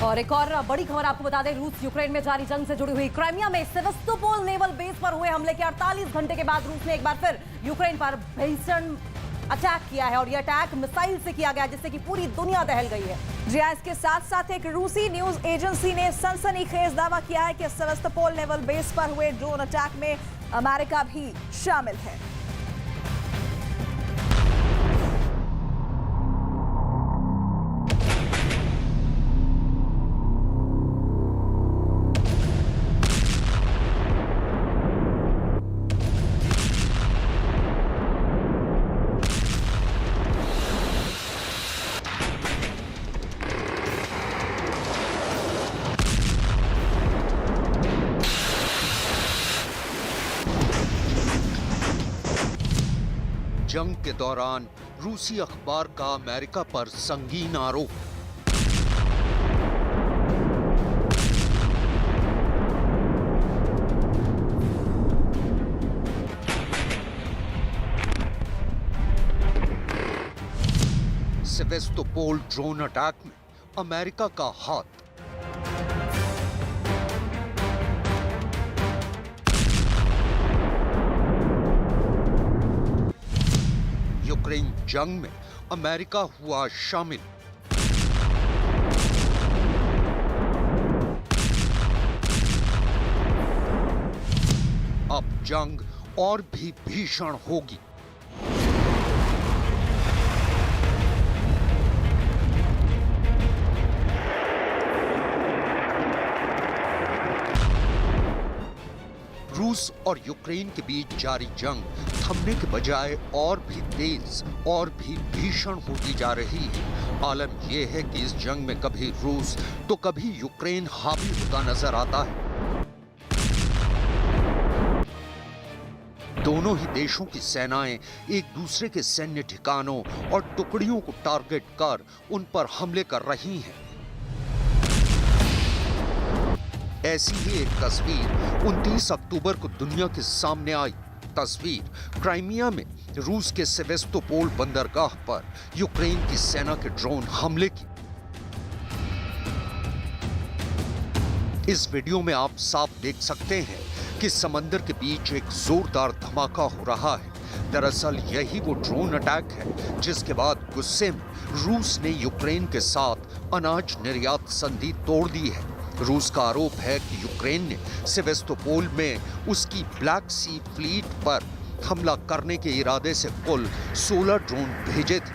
और एक और बड़ी खबर आपको बता दें, रूस यूक्रेन में जारी जंग से जुड़ी हुई क्राइमिया में सेवास्तोपोल नेवल बेस पर हुए हमले के 48 घंटे के बाद रूस ने एक बार फिर यूक्रेन पर भीषण अटैक किया है और यह अटैक मिसाइल से किया गया जिससे कि पूरी दुनिया दहल गई है। जी हां, इसके साथ साथ एक रूसी न्यूज एजेंसी ने सनसनीखेज दावा किया है कि सेवास्तोपोल नेवल बेस पर हुए ड्रोन अटैक में अमेरिका भी शामिल है। जंग के दौरान रूसी अखबार का अमेरिका पर संगीन आरोप। सेवास्तोपोल ड्रोन अटैक में अमेरिका का हाथ। यूक्रेन जंग में अमेरिका हुआ शामिल। अब जंग और भी भीषण होगी। रूस और यूक्रेन के बीच जारी जंग थमने के बजाय और भी तेज और भी भीषण होती जा रही है। आलम यह है कि इस जंग में कभी रूस तो कभी यूक्रेन हावी होता नजर आता है। दोनों ही देशों की सेनाएं एक दूसरे के सैन्य ठिकानों और टुकड़ियों को टारगेट कर उन पर हमले कर रही हैं। ऐसी ही एक तस्वीर 29 अक्टूबर को दुनिया के सामने आई। तस्वीर क्राइमिया में रूस के सेवास्तोपोल बंदरगाह पर यूक्रेन की सेना के ड्रोन हमले की। इस वीडियो में आप साफ देख सकते हैं कि समंदर के बीच एक जोरदार धमाका हो रहा है। दरअसल यही वो ड्रोन अटैक है जिसके बाद गुस्से में रूस ने यूक्रेन के साथ अनाज निर्यात संधि तोड़ दी है। रूस का आरोप है कि यूक्रेन ने सेवास्तोपोल में उसकी ब्लैक सी फ्लीट पर हमला करने के इरादे से कुल 16 ड्रोन भेजे थे।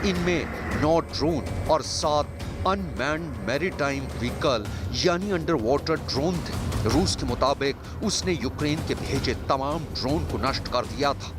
इनमें 9 ड्रोन और 7 अनमैन्ड मैरीटाइम व्हीकल यानी अंडर वाटर ड्रोन थे। रूस के मुताबिक उसने यूक्रेन के भेजे तमाम ड्रोन को नष्ट कर दिया था।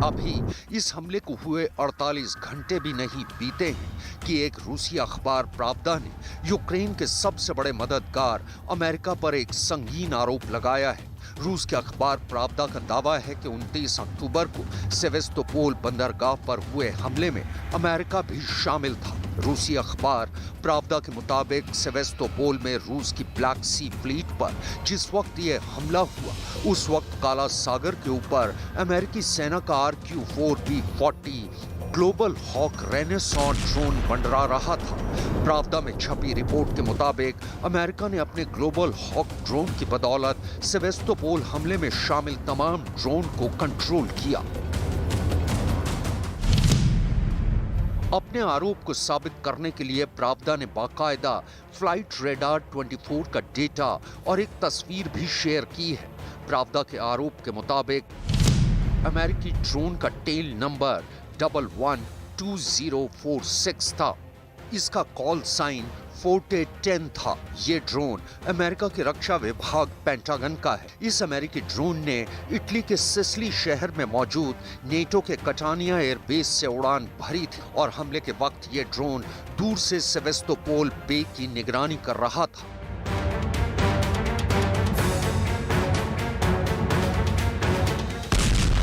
अभी इस हमले को हुए 48 घंटे भी नहीं बीते हैं कि एक रूसी अखबार प्रावदा ने यूक्रेन के सबसे बड़े मददगार अमेरिका पर एक संगीन आरोप लगाया है। रूस के अखबार प्रावदा का दावा है कि 29 अक्टूबर को सेवास्तोपोल बंदरगाह पर हुए हमले में अमेरिका भी शामिल था। रूसी अखबार प्रावदा के मुताबिक सेवास्तोपोल में रूस की ब्लैक सी फ्लीट पर जिस वक्त यह हमला हुआ उस वक्त काला सागर के ऊपर अमेरिकी सेना का RQ-4B40 ग्लोबल हॉक रेनेसॉन ड्रोन मंडरा रहा था। प्रावदा में छपी रिपोर्ट के मुताबिक अमेरिका ने अपने ग्लोबल हॉक ड्रोन की बदौलत सेवास्तोपोल हमले में शामिल तमाम ड्रोन को कंट्रोल किया। अपने आरोप को साबित करने के लिए प्रावदा ने बाकायदा फ्लाइट रेडार 24 का डेटा और एक तस्वीर भी शेयर की है। प्रावदा के आरोप के मुताबिक अमेरिकी ड्रोन का टेल नंबर 112046 था। इसका कॉल साइन फोर्टे 10 था। ये ड्रोन अमेरिका के रक्षा विभाग पेंटागन का है। इस अमेरिकी ड्रोन ने इटली के सिसिली शहर में मौजूद नेटो के कटानिया एयरबेस से उड़ान भरी थी और हमले के वक्त ये ड्रोन दूर से सेवास्तोपोल बे की निगरानी कर रहा था।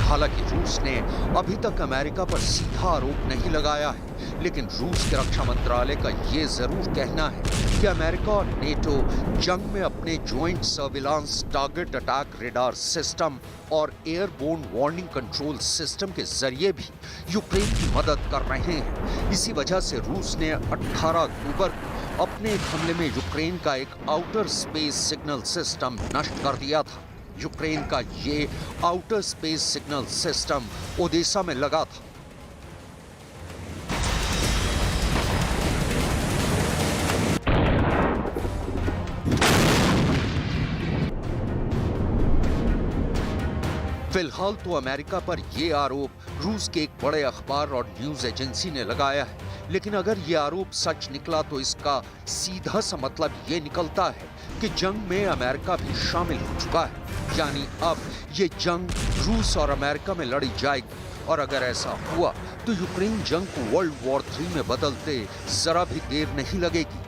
हालांकि रूस ने अभी तक अमेरिका पर सीधा आरोप नहीं लगाया है, लेकिन रूस के रक्षा मंत्रालय का ये जरूर कहना है कि अमेरिका और नेटो जंग में अपने joint surveillance target attack radar system और एयरबोर्न वार्निंग कंट्रोल सिस्टम के जरिए भी यूक्रेन की मदद कर रहे हैं। इसी वजह से रूस ने 18 अक्टूबर को अपने एक हमले में यूक्रेन का एक आउटर स्पेस सिग्नल सिस्टम नष्ट कर दिया था। यूक्रेन का ये outer space signal system Odesa में लगा था। फिलहाल तो अमेरिका पर यह आरोप रूस के एक बड़े अखबार और न्यूज एजेंसी ने लगाया है, लेकिन अगर यह आरोप सच निकला तो इसका सीधा सा मतलब ये निकलता है कि जंग में अमेरिका भी शामिल हो चुका है। यानी अब ये जंग रूस और अमेरिका में लड़ी जाएगी और अगर ऐसा हुआ तो यूक्रेन जंग को वर्ल्ड वॉर 3 में बदलते जरा भी देर नहीं लगेगी।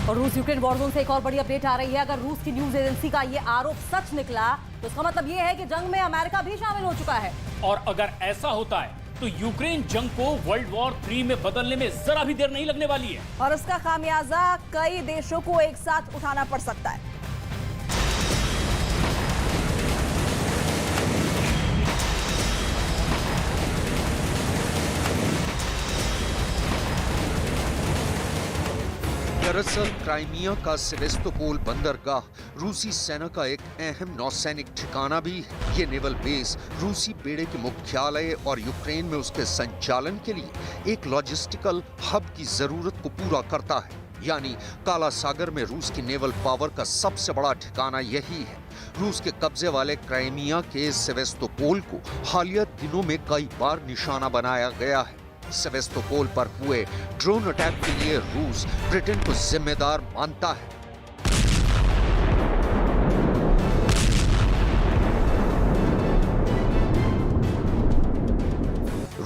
और रूस यूक्रेन वॉर जोन से एक और बड़ी अपडेट आ रही है। अगर रूस की न्यूज एजेंसी का ये आरोप सच निकला तो इसका मतलब ये है कि जंग में अमेरिका भी शामिल हो चुका है। और अगर ऐसा होता है तो यूक्रेन जंग को वर्ल्ड वॉर 3 में बदलने में जरा भी देर नहीं लगने वाली है और इसका खामियाजा कई देशों को एक साथ उठाना पड़ सकता है। दरअसल क्राइमिया का सेवेस्तोपोल बंदरगाह रूसी सेना का एक अहम नौसैनिक ठिकाना भी है। ये नेवल बेस रूसी बेड़े के मुख्यालय और यूक्रेन में उसके संचालन के लिए एक लॉजिस्टिकल हब की जरूरत को पूरा करता है। यानी काला सागर में रूस की नेवल पावर का सबसे बड़ा ठिकाना यही है। रूस के कब्जे वाले क्राइमिया के सेवेस्तोपोल को हालिया दिनों में कई बार निशाना बनाया गया है। सेवेस्तोपोल पर हुए ड्रोन अटैक के लिए रूस ब्रिटेन को जिम्मेदार मानता है।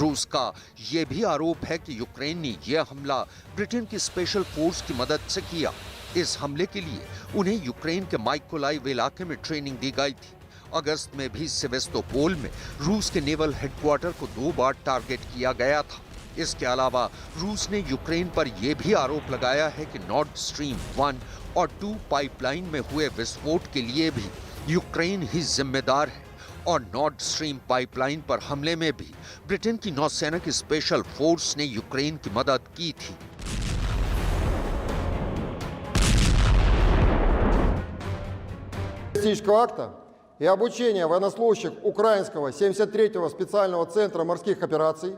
रूस का यह भी आरोप है कि यूक्रेन ने यह हमला ब्रिटेन की स्पेशल फोर्स की मदद से किया। इस हमले के लिए उन्हें यूक्रेन के माइकोलाइव इलाके में ट्रेनिंग दी गई थी। अगस्त में भी सेवेस्तोपोल में रूस के नेवल हेडक्वार्टर को 2 बार टारगेट किया गया था। इसके अलावा रूस ने यूक्रेन पर यह भी आरोप लगाया है कि नॉर्ड स्ट्रीम 1 और 2 पाइपलाइन में हुए विस्फोट के लिए भी यूक्रेन ही जिम्मेदार है और नॉर्ड स्ट्रीम पाइपलाइन पर हमले में भी ब्रिटेन की नौसेना की स्पेशल फोर्स ने यूक्रेन की मदद की थी। террористического акта и обучения военнослужащих Украинского 73-го специального центра морских операций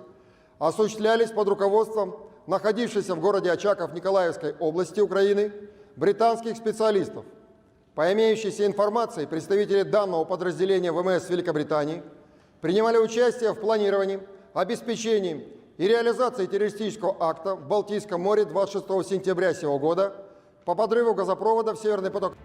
осуществлялись под руководством находившихся в городе Очаков Николаевской области Украины британских специалистов. По имеющейся информации, представители данного подразделения ВМС Великобритании принимали участие в планировании, обеспечении и реализации террористического акта в Балтийском море 26 сентября сего года по подрыву газопровода в Северный поток.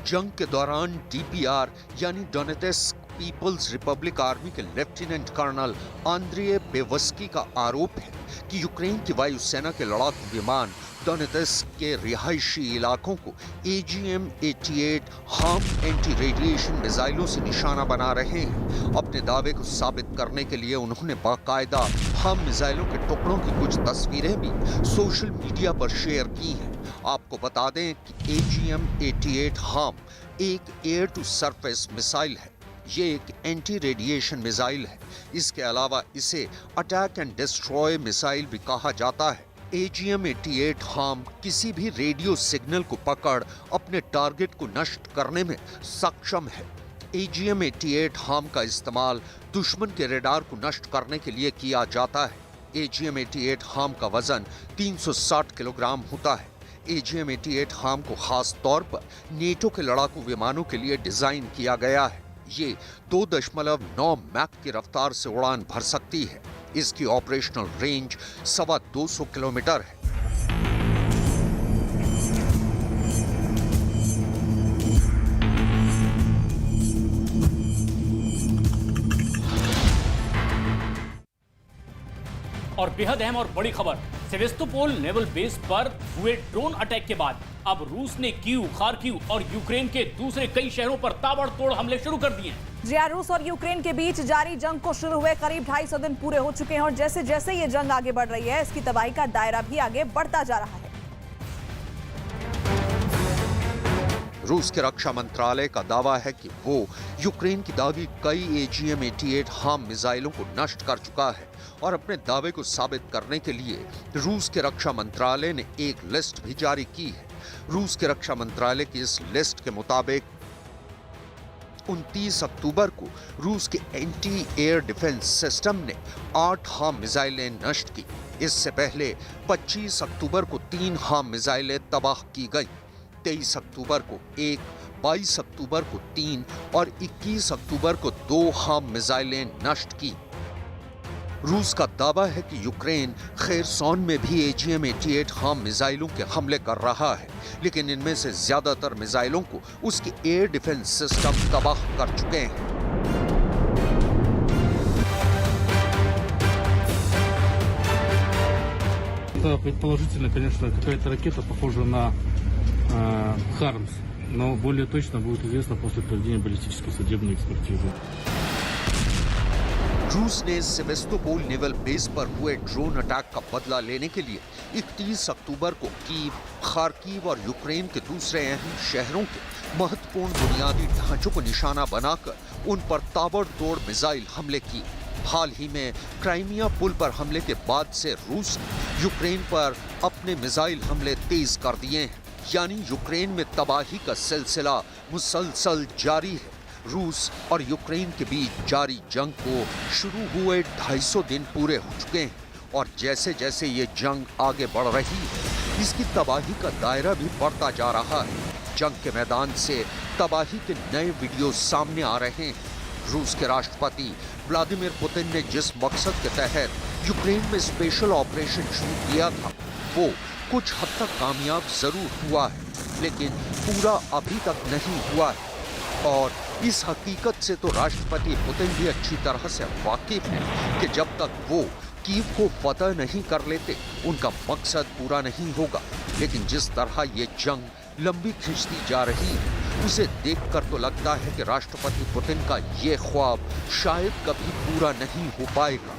जंग के दौरान डीपीआर यानी डोनेत्स्क पीपल्स रिपब्लिक आर्मी के लेफ्टिनेंट कर्नल आंद्रिये बेवस्की का आरोप है कि यूक्रेन की वायुसेना के लड़ाकू विमान डोनेत्स्क के रिहायशी इलाकों को AGM-88 हार्म एंटी रेडिएशन मिसाइलों से निशाना बना रहे हैं। अपने दावे को साबित करने के लिए उन्होंने बाकायदा हार्म मिसाइलों के टुकड़ों की कुछ तस्वीरें भी सोशल मीडिया पर शेयर की हैं। आपको बता दें कि AGM-88 हार्म एक एयर टू सरफेस मिसाइल है। ये एक एंटी रेडिएशन मिसाइल है। इसके अलावा इसे अटैक एंड डिस्ट्रॉय मिसाइल भी कहा जाता है। AGM-88 हार्म किसी भी रेडियो सिग्नल को पकड़ अपने टारगेट को नष्ट करने में सक्षम है। AGM-88 हार्म का इस्तेमाल दुश्मन के रेडार को नष्ट करने के लिए किया जाता है। AGM-88 हार्म का वजन 360 किलोग्राम होता है। AGM-88 हार्म को खास तौर पर नेटो के लड़ाकू विमानों के लिए डिजाइन किया गया है। ये 2.9 मैक की रफ्तार से उड़ान भर सकती है। इसकी ऑपरेशनल रेंज 250 किलोमीटर है। और बेहद अहम और बड़ी खबर, सेवेस्तोपोल नेवल बेस पर हुए ड्रोन अटैक के बाद अब रूस ने कीव, खार्किव और यूक्रेन के दूसरे कई शहरों पर ताबड़तोड़ हमले शुरू कर दिए हैं। जी हाँ, रूस और यूक्रेन के बीच जारी जंग को शुरू हुए करीब 250 दिन पूरे हो चुके हैं और जैसे जैसे ये जंग आगे बढ़ रही है, इसकी तबाही का दायरा भी आगे बढ़ता जा रहा है। रूस के रक्षा मंत्रालय का दावा है कि वो यूक्रेन की दागी कई AGM-88 हार्म मिसाइलों को नष्ट कर चुका है और अपने दावे को साबित करने के लिए रूस के रक्षा मंत्रालय ने एक लिस्ट भी जारी की है। रूस के रक्षा मंत्रालय की इस लिस्ट के मुताबिक 29 अक्टूबर को रूस के एंटी एयर डिफेंस सिस्टम ने 8 हार्म मिसाइलें नष्ट की। इससे पहले 25 अक्टूबर को 3 हार्म मिसाइलें तबाह की गई। 23 अक्टूबर को 1, 22 अक्टूबर को 3 और 21 अक्टूबर को 2 हार्म मिसाइलें नष्ट की। रूस का दावा है कि यूक्रेन खेरसॉन में भी AGM-88 हार्म मिसाइलों के हमले कर रहा है, लेकिन इनमें से ज्यादातर मिसाइलों को उसके एयर डिफेंस सिस्टम तबाह कर चुके हैं। Это предположительно, конечно, какая-то ракета, похожая на «Хармс», но более точно будет известно после проведения баллистической судебной экспертизы. रूस ने सेवेस्तोपोल नेवल बेस पर हुए ड्रोन अटैक का बदला लेने के लिए 31 अक्टूबर को कीव, खार्किव और यूक्रेन के दूसरे अहम शहरों के महत्वपूर्ण बुनियादी ढांचों को निशाना बनाकर उन पर ताबड़तोड़ मिसाइल हमले किए। हाल ही में क्राइमिया पुल पर हमले के बाद से रूस ने यूक्रेन पर अपने मिसाइल हमले तेज कर दिए हैं, यानी यूक्रेन में तबाही का सिलसिला मुसलसल जारी है। रूस और यूक्रेन के बीच जारी जंग को शुरू हुए 250 दिन पूरे हो चुके हैं और जैसे जैसे ये जंग आगे बढ़ रही है, इसकी तबाही का दायरा भी बढ़ता जा रहा है। जंग के मैदान से तबाही के नए वीडियो सामने आ रहे हैं। रूस के राष्ट्रपति व्लादिमीर पुतिन ने जिस मकसद के तहत यूक्रेन में स्पेशल ऑपरेशन शुरू किया था, वो कुछ हद तक कामयाब जरूर हुआ है, लेकिन पूरा अभी तक नहीं हुआ है। और इस हकीकत से तो राष्ट्रपति पुतिन भी अच्छी तरह से वाकिफ है कि जब तक वो कीव को फतह नहीं कर लेते, उनका मकसद पूरा नहीं होगा। लेकिन जिस तरह ये जंग लंबी खिंचती जा रही है, उसे देखकर तो लगता है कि राष्ट्रपति पुतिन का ये ख्वाब शायद कभी पूरा नहीं हो पाएगा।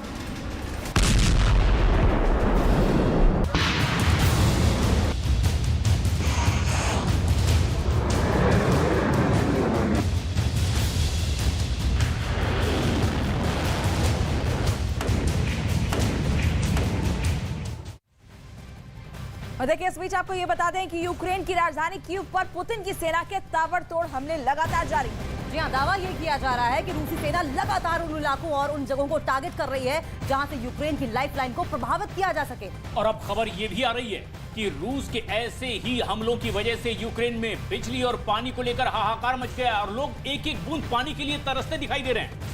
और देखिए, इस बीच आपको ये बता दें कि यूक्रेन की राजधानी कीव पर पुतिन की सेना के ताबड़तोड़ हमले लगातार जारी हैं। जी हाँ, दावा ये किया जा रहा है कि रूसी सेना लगातार उन इलाकों और उन जगहों को टारगेट कर रही है जहां से यूक्रेन की लाइफलाइन को प्रभावित किया जा सके। और अब खबर ये भी आ रही है कि रूस के ऐसे ही हमलों की वजह से यूक्रेन में बिजली और पानी को लेकर हाहाकार मच गया और लोग एक एक बूंद पानी के लिए तरसते दिखाई दे रहे हैं।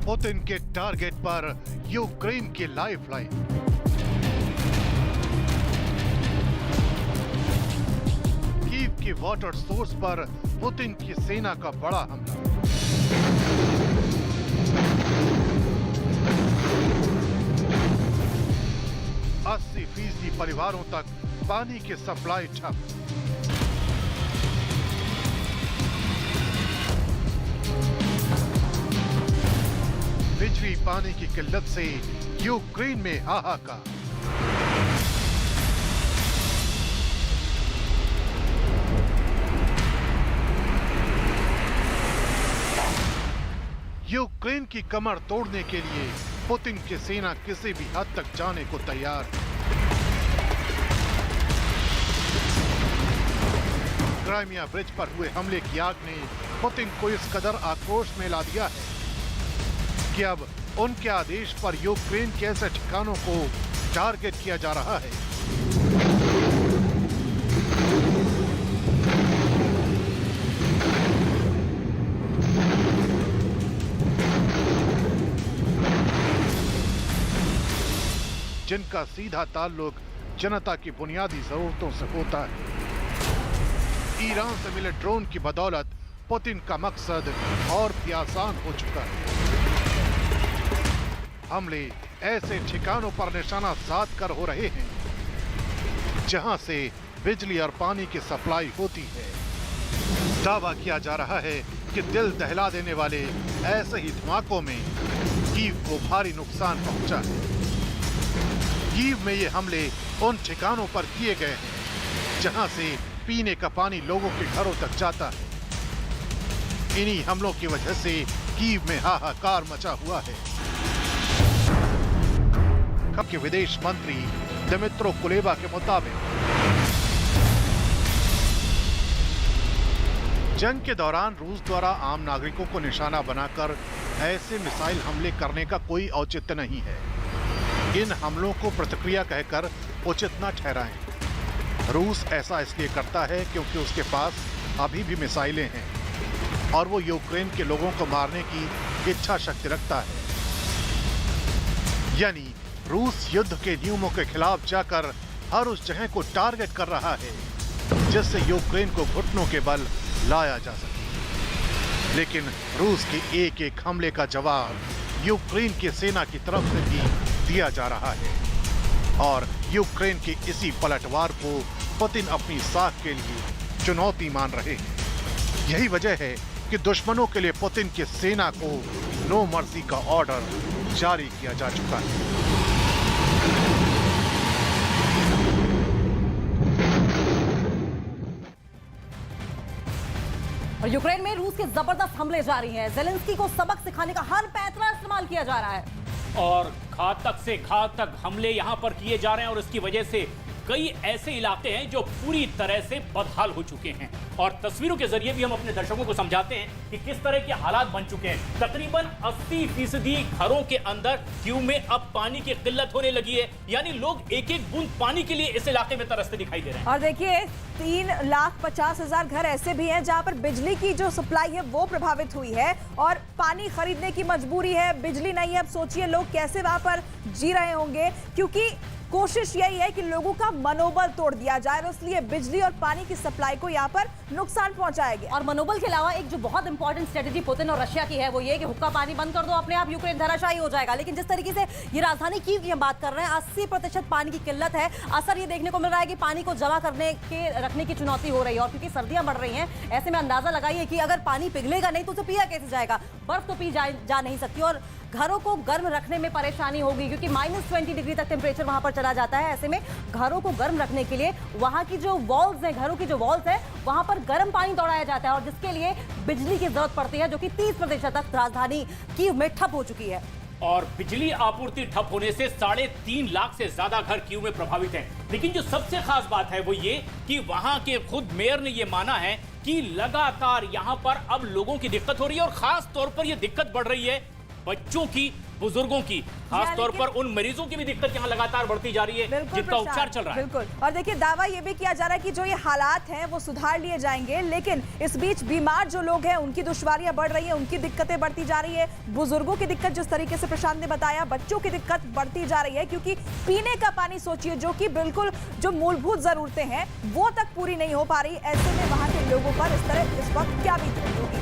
पुतिन के टारगेट पर यूक्रेन की लाइफलाइन। कीव की वाटर सोर्स पर पुतिन की सेना का बड़ा हमला। अस्सी फीसदी परिवारों तक पानी की सप्लाई ठप। बिजली पानी की किल्लत से यूक्रेन में हाहाकार। यूक्रेन की कमर तोड़ने के लिए पुतिन की सेना किसी भी हद तक जाने को तैयार है। क्राइमिया ब्रिज पर हुए हमले की आग ने पुतिन को इस कदर आक्रोश में ला दिया है कि अब उनके आदेश पर यूक्रेन के ऐसे ठिकानों को टारगेट किया जा रहा है। जिनका सीधा ताल्लुक जनता की बुनियादी जरूरतों से होता है। ईरान से मिले ड्रोन की बदौलत पुतिन का मकसद और भी आसान हो चुका है। हमले ऐसे ठिकानों पर निशाना साध कर हो रहे हैं जहां से बिजली और पानी की सप्लाई होती है। दावा किया जा रहा है कि दिल दहला देने वाले ऐसे ही धमाकों में कीव को भारी नुकसान पहुंचा है। कीव में ये हमले उन ठिकानों पर किए गए हैं जहां से पीने का पानी लोगों के घरों तक जाता है। इन्हीं हमलों की वजह से कीव में हाहाकार मचा हुआ है। के विदेश मंत्री दिमित्रो कुलेबा के मुताबिक जंग के दौरान रूस द्वारा आम नागरिकों को निशाना बनाकर ऐसे मिसाइल हमले करने का कोई औचित्य नहीं है। इन हमलों को प्रतिक्रिया कहकर उचित न ठहराएं। रूस ऐसा इसलिए करता है क्योंकि उसके पास अभी भी मिसाइलें हैं और वो यूक्रेन के लोगों को मारने की इच्छा शक्ति रखता है। यानी रूस युद्ध के नियमों के खिलाफ जाकर हर उस जगह को टारगेट कर रहा है जिससे यूक्रेन को घुटनों के बल लाया जा सके। लेकिन रूस के एक एक हमले का जवाब यूक्रेन की सेना की तरफ से भी दिया जा रहा है और यूक्रेन के इसी पलटवार को पुतिन अपनी साख के लिए चुनौती मान रहे हैं। यही वजह है कि दुश्मनों के लिए पुतिन की सेना को नो मर्सी का ऑर्डर जारी किया जा चुका है। और यूक्रेन में रूस के जबरदस्त हमले जारी हैं। ज़ेलेंस्की को सबक सिखाने का हर पैंतरा इस्तेमाल किया जा रहा है और घातक से घातक हमले यहां पर किए जा रहे हैं और इसकी वजह से कई ऐसे इलाके हैं जो पूरी तरह से बदहाल हो चुके हैं। और तस्वीरों के जरिए भी हम अपने दर्शकों को समझाते हैं कि किस तरह के हालात बन चुके हैं। तकरीबन 80% घरों के अंदर कीव में अब पानी की किल्लत होने लगी है, यानी लोग एक एक बूंद पानी के लिए इस इलाके में तरसते दिखाई दे रहे हैं। और देखिए 3,50,000 घर ऐसे भी हैं जहां पर बिजली की जो सप्लाई है वो प्रभावित हुई है और पानी खरीदने की मजबूरी है, बिजली नहीं है। अब सोचिए लोग कैसे वहां पर जी रहे होंगे, क्योंकि कोशिश यही है कि लोगों का मनोबल तोड़ दिया जाए और इसलिए बिजली और पानी की सप्लाई को यहाँ पर नुकसान पहुंचाया गया। और मनोबल के अलावा एक जो बहुत इंपॉर्टेंट स्ट्रेटेजी पुतिन और रशिया की है वो ये कि हुक्का पानी बंद कर दो, अपने आप यूक्रेन धराशायी हो जाएगा। लेकिन जिस तरीके से ये राजधानी कीव की हम बात कर रहे हैं, 80% पानी की किल्लत है। असर ये देखने को मिल रहा है कि पानी को जमा करने के रखने की चुनौती हो रही है और क्योंकि सर्दियां बढ़ रही हैं, ऐसे में अंदाजा लगाइए कि अगर पानी पिघलेगा नहीं तो उसे पिया कैसे जाएगा। बर्फ तो पी जा नहीं सकती और घरों को गर्म रखने में परेशानी होगी क्योंकि -20 डिग्री तक टेम्परेचर वहां पर चला जाता है। ऐसे में घरों को गर्म रखने के लिए वहां की जो वॉल्स हैं, घरों की जो वॉल्स है, वहां पर गर्म पानी दौड़ाया जाता है और जिसके लिए बिजली की जरूरत पड़ती है, जो कि 30% तक राजधानी कीव में ठप हो चुकी है। और बिजली आपूर्ति ठप होने से 3.5 लाख से ज्यादा घर कीव में प्रभावित हैं। लेकिन जो सबसे खास बात है वो ये कि वहां के खुद मेयर ने ये माना है कि लगातार यहां पर अब लोगों की दिक्कत हो रही है और खास तौर पर यह दिक्कत बढ़ रही है बच्चों की, बुजुर्गों की, खास तौर पर उन मरीजों की भी दिक्कत यहाँ लगातार बढ़ती जा रही है जिनका उपचार चल रहा है। बिल्कुल। और देखिए दावा ये भी किया जा रहा है कि जो ये हालात हैं वो सुधार लिए जाएंगे, लेकिन इस बीच बीमार जो लोग हैं उनकी दुश्वारियां बढ़ रही हैं, उनकी दिक्कतें बढ़ती जा रही है। बुजुर्गों की दिक्कत जिस तरीके से प्रशांत ने बताया, बच्चों की दिक्कत बढ़ती जा रही है क्योंकि पीने का पानी सोचिए जो कि बिल्कुल जो मूलभूत जरूरतें हैं वो तक पूरी नहीं हो पा रही। ऐसे में वहां के लोगों पर इस तरह इस वक्त क्या बीत रही होगी।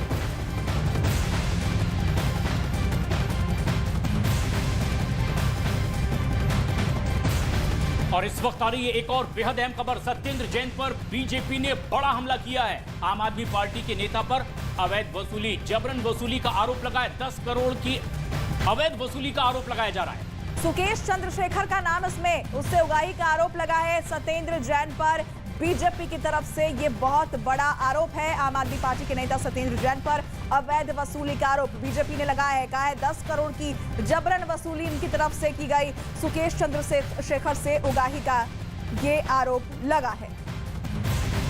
और इस वक्त आ रही है एक और बेहद अहम खबर। सत्येंद्र जैन पर बीजेपी ने बड़ा हमला किया है। आम आदमी पार्टी के नेता पर अवैध वसूली, जबरन वसूली का आरोप लगा है। 10 करोड़ की अवैध वसूली का आरोप लगाया जा रहा है। सुकेश चंद्रशेखर का नाम इसमें, उससे उगाही का आरोप लगा है सत्येंद्र जैन पर। बीजेपी की तरफ से ये बहुत बड़ा आरोप है। आम आदमी पार्टी के नेता सत्येंद्र जैन पर अवैध वसूली का आरोप बीजेपी ने लगाया है। कहा है 10 करोड़ की जबरन वसूली इनकी तरफ से की गई। सुकेश चंद्रशेखर से उगाही का ये आरोप लगा है।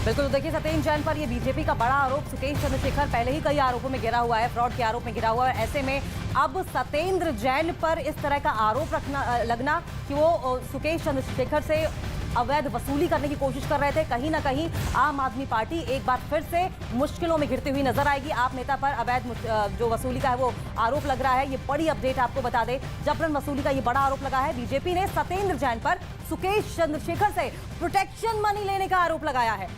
बिल्कुल, तो देखिए सत्येंद्र जैन पर ये बीजेपी का बड़ा आरोप। सुकेश चंद्रशेखर पहले ही कई आरोपों में गिरा हुआ है, फ्रॉड के आरोप में गिरा हुआ है। ऐसे में अब सत्येंद्र जैन पर इस तरह का आरोप लगना कि वो सुकेश चंद्रशेखर से अवैध वसूली करने की कोशिश कर रहे थे। कहीं ना कहीं आम आदमी पार्टी एक बार फिर से मुश्किलों में घिरती हुई नजर आएगी। आप नेता पर अवैध जो वसूली का है वो आरोप लग रहा है। ये बड़ी अपडेट आपको बता दें, जबरन वसूली का ये बड़ा आरोप लगा है। बीजेपी ने सत्येंद्र जैन पर सुकेश चंद्रशेखर से प्रोटेक्शन मनी लेने का आरोप लगाया है।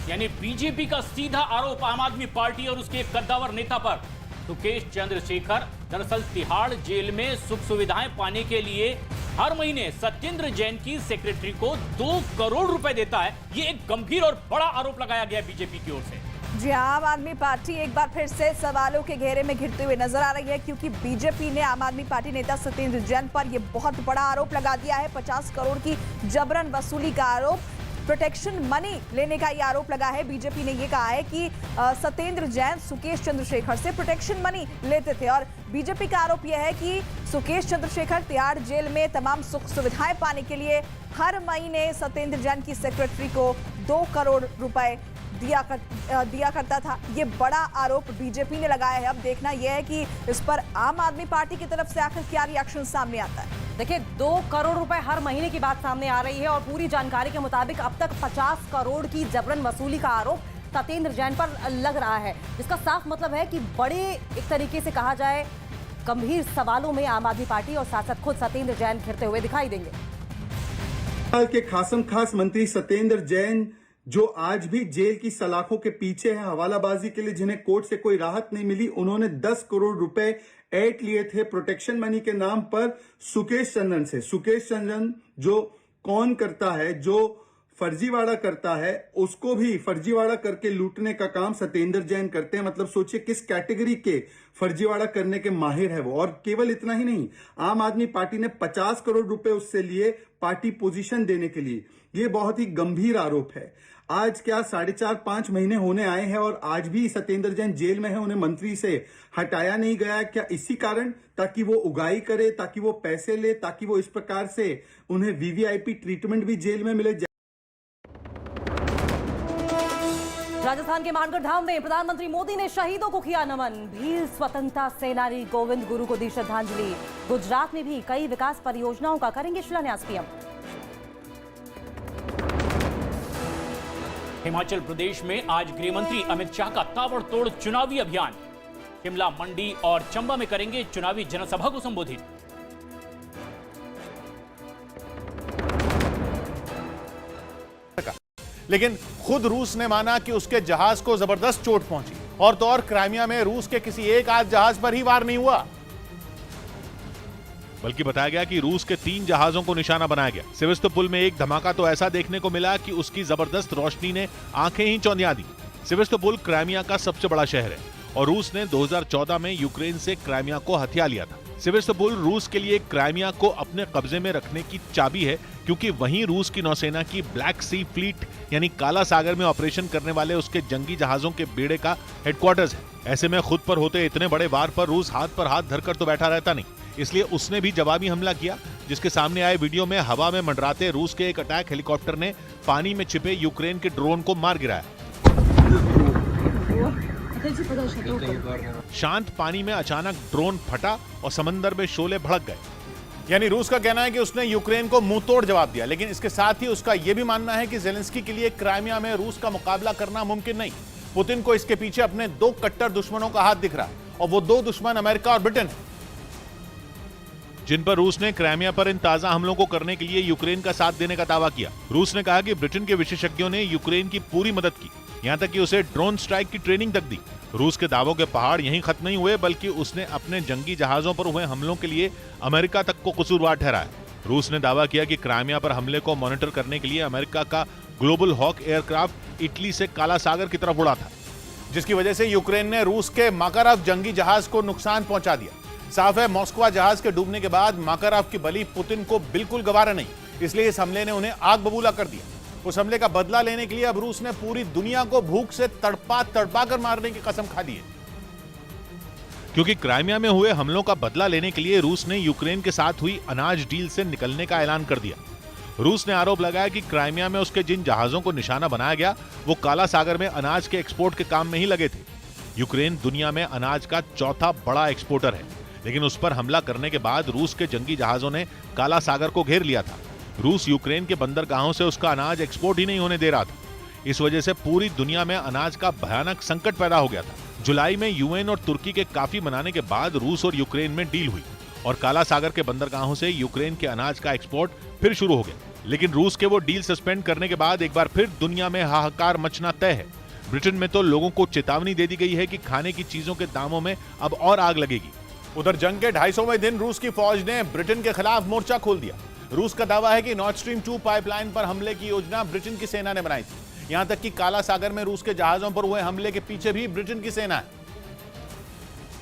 यानी बीजेपी का सीधा आरोप आम आदमी पार्टी और उसके एक कद्दावर नेता पर। सुकेश चंद्रशेखर दरअसल तिहाड़ जेल में सुख सुविधाएं पाने के लिए हर महीने सत्येंद्र जैन की सेक्रेटरी को 2 करोड़ रुपए देता है। ये एक गंभीर और बड़ा आरोप लगाया गया बीजेपी की ओर से। जी, आम आदमी पार्टी एक बार फिर से सवालों के घेरे में घिरते हुए नजर आ रही है, क्योंकि बीजेपी ने आम आदमी पार्टी नेता सत्येंद्र जैन पर यह बहुत बड़ा आरोप लगा दिया है। 50 करोड़ की जबरन वसूली का आरोप, प्रोटेक्शन मनी लेने का ये आरोप लगा है। बीजेपी ने ये कहा है कि सत्येंद्र जैन सुकेश चंद्रशेखर से प्रोटेक्शन मनी लेते थे और बीजेपी का आरोप यह है कि सुकेश चंद्रशेखर तिहाड़ जेल में तमाम सुख सुविधाएं पाने के लिए हर महीने सत्येंद्र जैन की सेक्रेटरी को 2 करोड़ रुपए दिया करता था। ये बड़ा आरोप बीजेपी ने लगाया है। अब देखना यह है कि इस पर आम आदमी पार्टी की तरफ से आखिर क्या रिएक्शन सामने आता है। देखिए, 2 करोड़ रुपए हर महीने की बात सामने आ रही है और पूरी जानकारी के मुताबिक अब तक 50 करोड़ की जबरन वसूली का आरोप सत्येंद्र जैन पर लग रहा है, जिसका साफ मतलब है कि बड़े एक तरीके से कहा जाए गंभीर सवालों में आम आदमी पार्टी और साथ खुद सत्येंद्र जैन घिरते हुए दिखाई देंगे। के खासम खास मंत्री सत्येंद्र जैन जो आज भी जेल की सलाखों के पीछे है हवालाबाजी के लिए, जिन्हें कोर्ट से कोई राहत नहीं मिली, उन्होंने 10 करोड़ रुपए ऐट लिए थे प्रोटेक्शन मनी के नाम पर सुकेश चंद्रन से। सुकेश चंद्रन जो कौन करता है, जो फर्जीवाड़ा करता है, उसको भी फर्जीवाड़ा करके लूटने का काम सत्येंद्र जैन करते हैं। मतलब सोचिए किस कैटेगरी के फर्जीवाड़ा करने के माहिर है वो। और केवल इतना ही नहीं, आम आदमी पार्टी ने 50 करोड़ रुपए उससे लिए पार्टी पोजीशन देने के लिए। ये बहुत ही गंभीर आरोप है। आज क्या 4.5-5 महीने होने आए हैं और आज भी सत्येंद्र जैन जेल में है, उन्हें मंत्री से हटाया नहीं गया। क्या इसी कारण, ताकि वो उगाई करे, ताकि वो पैसे ले, ताकि वो इस प्रकार से उन्हें वीवीआईपी ट्रीटमेंट भी जेल में मिले। राजस्थान के मानगढ़ धाम में प्रधानमंत्री मोदी ने शहीदों को किया नमन। वीर स्वतंत्रता सेनानी गोविंद गुरु को दी श्रद्धांजलि। गुजरात में भी कई विकास परियोजनाओं का करेंगे शिलान्यास पीएम। हिमाचल प्रदेश में आज गृहमंत्री अमित शाह का ताबड़तोड़ चुनावी अभियान। शिमला, मंडी और चंबा में करेंगे चुनावी जनसभा को संबोधित। लेकिन खुद रूस ने माना कि उसके जहाज को जबरदस्त चोट पहुंची। और तो और क्राइमिया में रूस के किसी एक आध जहाज पर ही वार नहीं हुआ, बल्कि बताया गया कि रूस के 3 जहाजों को निशाना बनाया गया। सेवेस्तोपोल में एक धमाका तो ऐसा देखने को मिला कि उसकी जबरदस्त रोशनी ने आंखें ही चौंधिया दी। सेवेस्तोपोल क्राइमिया का सबसे बड़ा शहर है और रूस ने 2014 में यूक्रेन से क्राइमिया को हथिया लिया था। सेवेस्तोपोल रूस के लिए क्राइमिया को अपने कब्जे में रखने की चाबी है, क्योंकि वहीं रूस की नौसेना की ब्लैक सी फ्लीट यानी काला सागर में ऑपरेशन करने वाले उसके जंगी जहाजों के बेड़े का हेडक्वार्टर्स है। ऐसे में खुद पर होते इतने बड़े वार पर रूस हाथ पर हाथ धरकर तो बैठा रहता नहीं, इसलिए उसने भी जवाबी हमला किया, जिसके सामने आए वीडियो में हवा में मंडराते रूस के एक अटैक हेलीकॉप्टर ने पानी में छिपे यूक्रेन के ड्रोन को मार गिराया। शांत पानी में अचानक ड्रोन फटा और समंदर में शोले भड़क गए। यानी रूस का कहना है कि उसने यूक्रेन को मुंह तोड़ जवाब दिया, लेकिन इसके साथ ही उसका यह भी मानना है कि जेलेंस्की के लिए क्राइमिया में रूस का मुकाबला करना मुमकिन नहीं। पुतिन को इसके पीछे अपने 2 कट्टर दुश्मनों का हाथ दिख रहा है और वो 2 दुश्मन अमेरिका और ब्रिटेन है, जिन पर रूस ने क्राइमिया पर इन ताजा हमलों को करने के लिए यूक्रेन का साथ देने का दावा किया। रूस ने कहा कि ब्रिटेन के विशेषज्ञों ने यूक्रेन की पूरी मदद की, यहां तक कि उसे ड्रोन स्ट्राइक की ट्रेनिंग तक दी। रूस के दावों के पहाड़ यहीं खत्म नहीं हुए, बल्कि उसने अपने जंगी जहाजों पर हुए हमलों के लिए अमेरिका तक को कसूरवार ठहराया। रूस ने दावा किया कि क्राइमिया पर हमले को मॉनिटर करने के लिए अमेरिका का ग्लोबल हॉक एयरक्राफ्ट इटली से काला सागर की तरफ उड़ा था, जिसकी वजह से यूक्रेन ने रूस के माकारोव जंगी जहाज को नुकसान पहुंचा दिया। साफ है, मॉस्को जहाज के डूबने के बाद माकारोव की बलि पुतिन को बिल्कुल गवारा नहीं, इसलिए इस हमले ने उन्हें आग बबूला कर दिया। उस हमले का बदला लेने के लिए अब रूस ने पूरी दुनिया को भूख से तड़पा कर मारने की कसम खा ली है। क्योंकि क्राइमिया में हुए हमलों का बदला लेने के लिए रूस ने यूक्रेन के साथ हुई अनाज डील से निकलने का ऐलान कर दिया। रूस ने आरोप लगाया कि क्राइमिया में उसके जिन जहाजों को निशाना बनाया गया वो काला सागर में अनाज के एक्सपोर्ट के काम में ही लगे थे। यूक्रेन दुनिया में अनाज का 4था बड़ा एक्सपोर्टर है, लेकिन उस पर हमला करने के बाद रूस के जंगी जहाजों ने काला सागर को घेर लिया था। रूस यूक्रेन के बंदरगाहों से उसका अनाज एक्सपोर्ट ही नहीं होने दे रहा था। इस वजह से पूरी दुनिया में अनाज का भयानक संकट पैदा हो गया था। जुलाई में यूएन और तुर्की के काफी मनाने के बाद रूस और यूक्रेन में डील हुई और काला सागर के बंदरगाहों से यूक्रेन के अनाज का एक्सपोर्ट फिर शुरू हो गया। लेकिन रूस के वो डील सस्पेंड करने के बाद एक बार फिर दुनिया में हाहाकार मचना तय है। ब्रिटेन में तो लोगों को चेतावनी दे दी गई है कि खाने की चीजों के दामों में अब और आग लगेगी। उधर जंग के 250वें दिन रूस की फौज ने ब्रिटेन के खिलाफ मोर्चा खोल दिया। रूस का दावा है कि नॉर्थ स्ट्रीम 2 पाइपलाइन पर हमले की योजना ब्रिटेन की सेना ने बनाई थी। यहां तक कि काला सागर में रूस के जहाजों पर हुए हमले के पीछे भी ब्रिटेन की सेना है।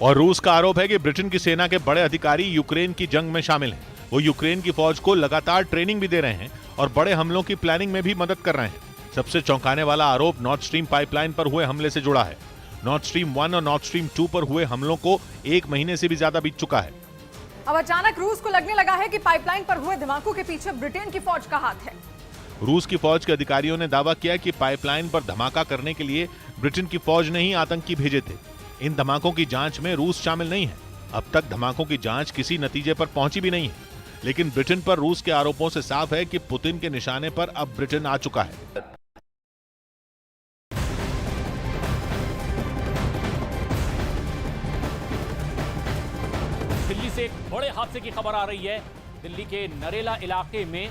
और रूस का आरोप है कि ब्रिटेन की सेना के बड़े अधिकारी यूक्रेन की जंग में शामिल हैं। वो यूक्रेन की फौज को लगातार ट्रेनिंग भी दे रहे हैं और बड़े हमलों की प्लानिंग में भी मदद कर रहे हैं। सबसे चौंकाने वाला आरोप नॉर्थ स्ट्रीम पाइपलाइन पर हुए हमले से जुड़ा है। नॉर्थ स्ट्रीम 1 और नॉर्थ स्ट्रीम 2 पर हुए हमलों को 1 महीने से भी ज्यादा बीत चुका है। अब अचानक रूस को लगने लगा है कि पाइपलाइन पर हुए धमाकों के पीछे ब्रिटेन की फौज का हाथ है। रूस की फौज के अधिकारियों ने दावा किया कि पाइपलाइन पर धमाका करने के लिए ब्रिटेन की फौज ने ही आतंकी भेजे थे। इन धमाकों की जांच में रूस शामिल नहीं है। अब तक धमाकों की जांच किसी नतीजे पर पहुंची भी नहीं है। लेकिन ब्रिटेन पर रूस के आरोपों से साफ है कि पुतिन के निशाने पर अब ब्रिटेन आ चुका है। दिल्ली से एक बड़े हादसे की खबर आ रही है। दिल्ली के नरेला इलाके में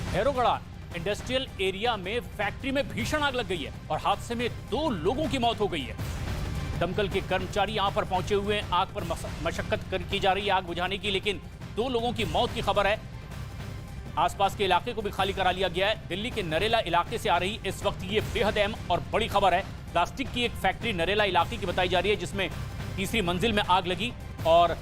भैरोगढ़ा इंडस्ट्रियल एरिया में फैक्ट्री में भीषण आग लग गई है और हादसे में 2 लोगों की मौत हो गई है। दमकल के कर्मचारी यहां पर पहुंचे हुए हैं। आग पर मशक्कत की जा रही है आग बुझाने की, लेकिन 2 लोगों की मौत की खबर है। आसपास के इलाके को भी खाली करा लिया गया है। दिल्ली के नरेला इलाके से आ रही इस वक्त ये बेहद अहम और बड़ी खबर है। प्लास्टिक की एक फैक्ट्री नरेला इलाके की बताई जा रही है, जिसमें तीसरी मंजिल में आग लगी और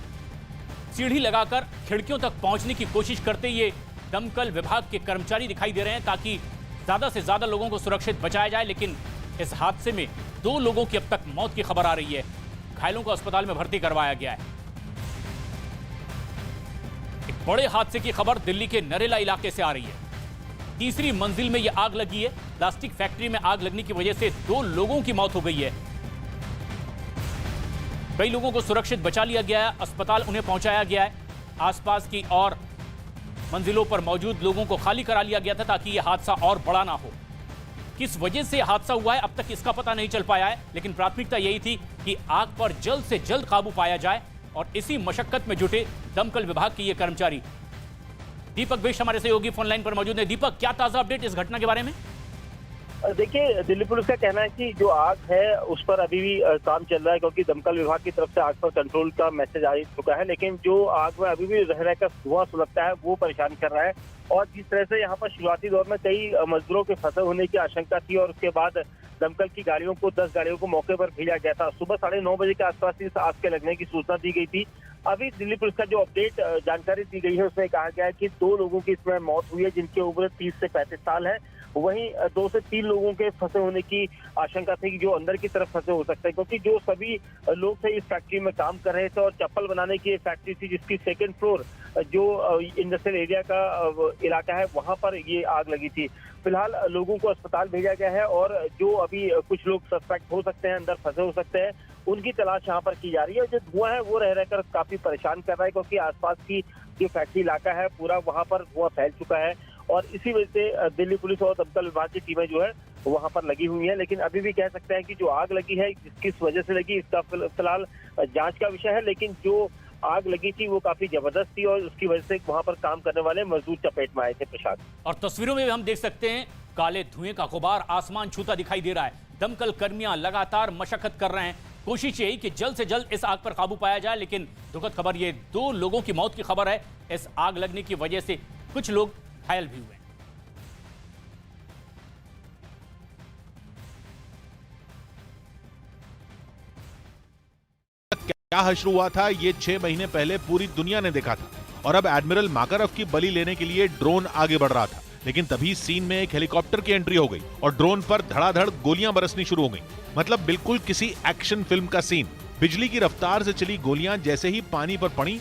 सीढ़ी लगाकर खिड़कियों तक पहुंचने की कोशिश करते ये दमकल विभाग के कर्मचारी दिखाई दे रहे हैं ताकि ज्यादा से ज्यादा लोगों को सुरक्षित बचाया जाए। लेकिन इस हादसे में 2 लोगों की अब तक मौत की खबर आ रही है। घायलों को अस्पताल में भर्ती करवाया गया है। एक बड़े हादसे की खबर दिल्ली के नरेला इलाके से आ रही है। तीसरी मंजिल में यह आग लगी है। प्लास्टिक फैक्ट्री में आग लगने की वजह से 2 लोगों की मौत हो गई है। कई लोगों को सुरक्षित बचा लिया गया है, अस्पताल उन्हें पहुंचाया गया है। आसपास की और मंजिलों पर मौजूद लोगों को खाली करा लिया गया था ताकि यह हादसा और बड़ा ना हो। किस वजह से हादसा हुआ है अब तक इसका पता नहीं चल पाया है, लेकिन प्राथमिकता यही थी कि आग पर जल्द से जल्द काबू पाया जाए और इसी मशक्कत में जुटे दमकल विभाग के ये कर्मचारी। दीपक बिष्ट हमारे सहयोगी फोन लाइन पर मौजूद है। दीपक, क्या ताजा अपडेट इस घटना के बारे में? देखिए, दिल्ली पुलिस का कहना है कि जो आग है उस पर अभी भी काम चल रहा है, क्योंकि दमकल विभाग की तरफ से आग पर कंट्रोल का मैसेज आ चुका है। लेकिन जो आग में अभी भी रह रहकर धुआं सुलगता है वो परेशान कर रहा है। और जिस तरह से यहाँ पर शुरुआती दौर में कई मजदूरों के फंसे होने की आशंका थी और उसके बाद दमकल की गाड़ियों को 10 गाड़ियों को मौके पर भेजा गया था। सुबह 9:30 बजे के आसपास इस आग के लगने की सूचना दी गई थी। अभी दिल्ली पुलिस का जो अपडेट जानकारी दी गई है उसमें कहा गया है कि 2 लोगों की इसमें मौत हुई है, जिनकी उम्र 30 से 35 साल है। वहीं 2 से 3 लोगों के फंसे होने की आशंका थी कि जो अंदर की तरफ फंसे हो सकते हैं, क्योंकि जो सभी लोग थे इस फैक्ट्री में काम कर रहे थे और चप्पल बनाने की एक फैक्ट्री थी जिसकी 2nd फ्लोर जो इंडस्ट्रियल एरिया का इलाका है वहां पर ये आग लगी थी। फिलहाल लोगों को अस्पताल भेजा गया है और जो अभी कुछ लोग सस्पेक्ट हो सकते हैं, अंदर फंसे हो सकते हैं, उनकी तलाश यहाँ पर की जा रही है। जो धुआं है वो रह रहकर काफी परेशान कर रहा है, क्योंकि आसपास की जो फैक्ट्री इलाका है पूरा वहां पर धुआं फैल चुका है और इसी वजह से दिल्ली पुलिस और दमकल विभाग की टीमें जो है वहां पर लगी हुई है। लेकिन अभी भी कह सकते हैं कि जो आग लगी है किस वजह से लगी इसका फिलहाल जांच का विषय है। लेकिन जो आग लगी थी वो काफी जबरदस्त थी और उसकी वजह से वहां पर काम करने वाले मजदूर चपेट में आए थे। प्रशांत, और तस्वीरों में हम देख सकते हैं काले धुएं का गुबार आसमान छूता दिखाई दे रहा है। दमकल कर्मियां लगातार मशक्कत कर रहे हैं। कोशिश यही कि जल्द से जल्द इस आग पर काबू पाया जाए। लेकिन दुखद खबर, ये 2 लोगों की मौत की खबर है। इस आग लगने की वजह से कुछ लोग घायल भी हुए। क्या हश्र हुआ था ये 6 महीने पहले पूरी दुनिया ने देखा था और अब एडमिरल माकारोव की बलि लेने के लिए ड्रोन आगे बढ़ रहा था। लेकिन तभी सीन में एक हेलीकॉप्टर की एंट्री हो गई और ड्रोन पर धड़ाधड़ गोलियां बरसनी शुरू हो गई। मतलब बिल्कुल किसी एक्शन फिल्म का सीन। बिजली की रफ्तार से चली गोलियां जैसे ही पानी पर पड़ी